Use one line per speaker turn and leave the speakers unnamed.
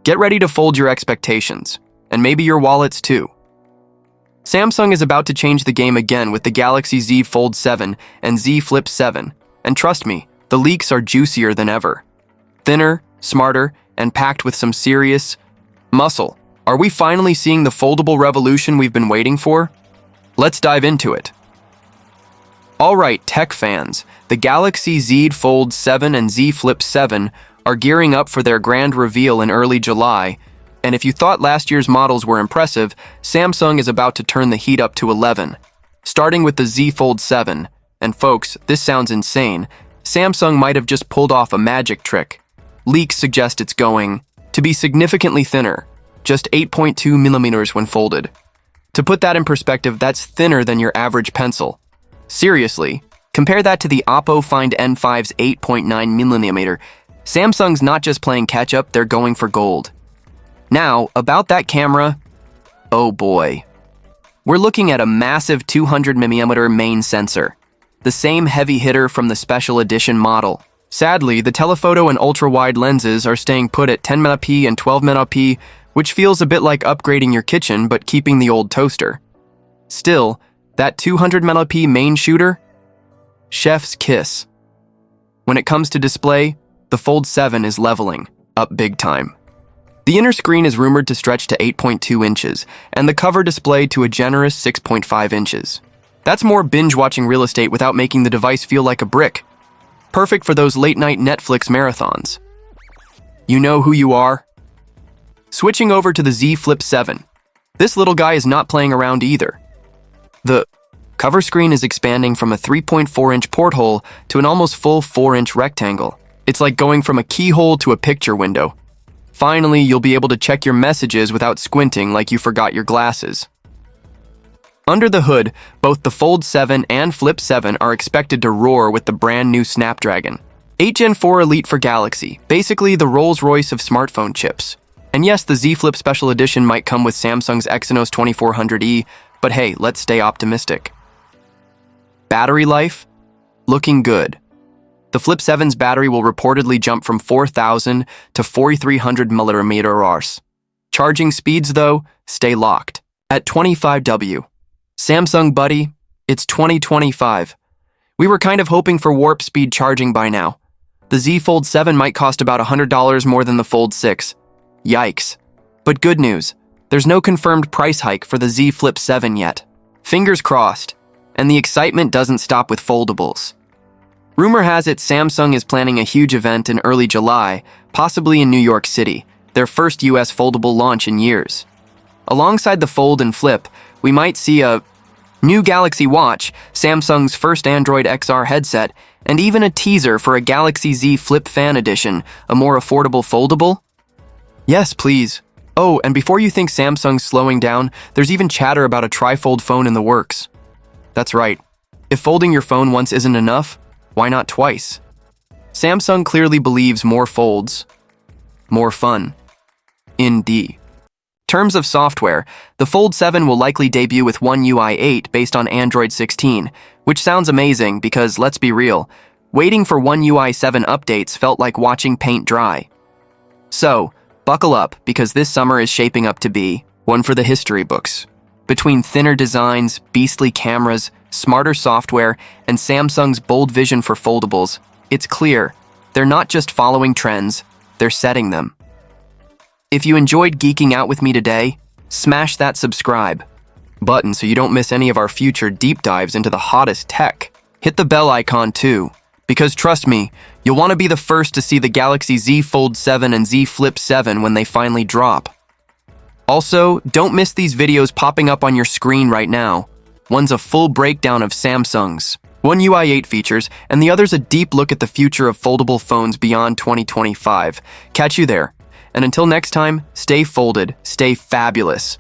Get ready to fold your expectations, and maybe your wallets too. Samsung is about to change the game again with the Galaxy Z Fold 7 and Z Flip 7, and trust me, the leaks are juicier than ever. Thinner, smarter, and packed with some serious muscle. Are we finally seeing the foldable revolution we've been waiting for? Let's dive into it. Alright, tech fans, the Galaxy Z Fold 7 and Z Flip 7 are gearing up for their grand reveal in early July, and if you thought last year's models were impressive, Samsung is about to turn the heat up to 11. Starting with the Z Fold 7, and folks, this sounds insane, Samsung might have just pulled off a magic trick. Leaks suggest it's going to be significantly thinner, just 8.2 millimeters when folded. To put that in perspective, that's thinner than your average pencil. Seriously, compare that to the Oppo Find N5's 8.9 millimeter. Samsung's not just playing catch-up, they're going for gold. Now, about that camera, oh boy. We're looking at a massive 200mm main sensor, the same heavy hitter from the special edition model. Sadly, the telephoto and ultra-wide lenses are staying put at 10MP and 12MP, which feels a bit like upgrading your kitchen but keeping the old toaster. Still, that 200MP main shooter? Chef's kiss. When it comes to display, the Fold 7 is leveling up big time. The inner screen is rumored to stretch to 8.2 inches, and the cover display to a generous 6.5 inches. That's more binge-watching real estate without making the device feel like a brick. Perfect for those late-night Netflix marathons. You know who you are? Switching over to the Z Flip 7. This little guy is not playing around either. The cover screen is expanding from a 3.4-inch porthole to an almost full 4-inch rectangle. It's like going from a keyhole to a picture window. Finally, you'll be able to check your messages without squinting like you forgot your glasses. Under the hood, both the Fold 7 and Flip 7 are expected to roar with the brand new Snapdragon 8 Gen 4 Elite for Galaxy, basically the Rolls-Royce of smartphone chips. And yes, the Z Flip Special Edition might come with Samsung's Exynos 2400E, but hey, let's stay optimistic. Battery life? Looking good. The Flip 7's battery will reportedly jump from 4,000 to 4,300 mAh. Charging speeds, though, stay locked at 25W. Samsung buddy, it's 2025. We were kind of hoping for warp speed charging by now. The Z Fold 7 might cost about $100 more than the Fold 6. Yikes. But good news, there's no confirmed price hike for the Z Flip 7 yet. Fingers crossed, and the excitement doesn't stop with foldables. Rumor has it Samsung is planning a huge event in early July, possibly in New York City, their first US foldable launch in years. Alongside the Fold and Flip, we might see a new Galaxy Watch, Samsung's first Android XR headset, and even a teaser for a Galaxy Z Flip Fan Edition, a more affordable foldable? Yes, please. Oh, and before you think Samsung's slowing down, there's even chatter about a tri-fold phone in the works. That's right. If folding your phone once isn't enough, why not twice? Samsung clearly believes more folds, more fun. Indeed. Terms of software, the Fold 7 will likely debut with One UI 8 based on Android 16, which sounds amazing because, let's be real, waiting for One UI 7 updates felt like watching paint dry. So, buckle up because this summer is shaping up to be one for the history books. Between thinner designs, beastly cameras, smarter software, and Samsung's bold vision for foldables, it's clear they're not just following trends, they're setting them. If you enjoyed geeking out with me today, smash that subscribe button so you don't miss any of our future deep dives into the hottest tech. Hit the bell icon too, because trust me, you'll want to be the first to see the Galaxy Z Fold 7 and Z Flip 7 when they finally drop. Also, don't miss these videos popping up on your screen right now. One's a full breakdown of Samsung's One UI 8 features, and the other's a deep look at the future of foldable phones beyond 2025. Catch you there. And until next time, stay folded, stay fabulous.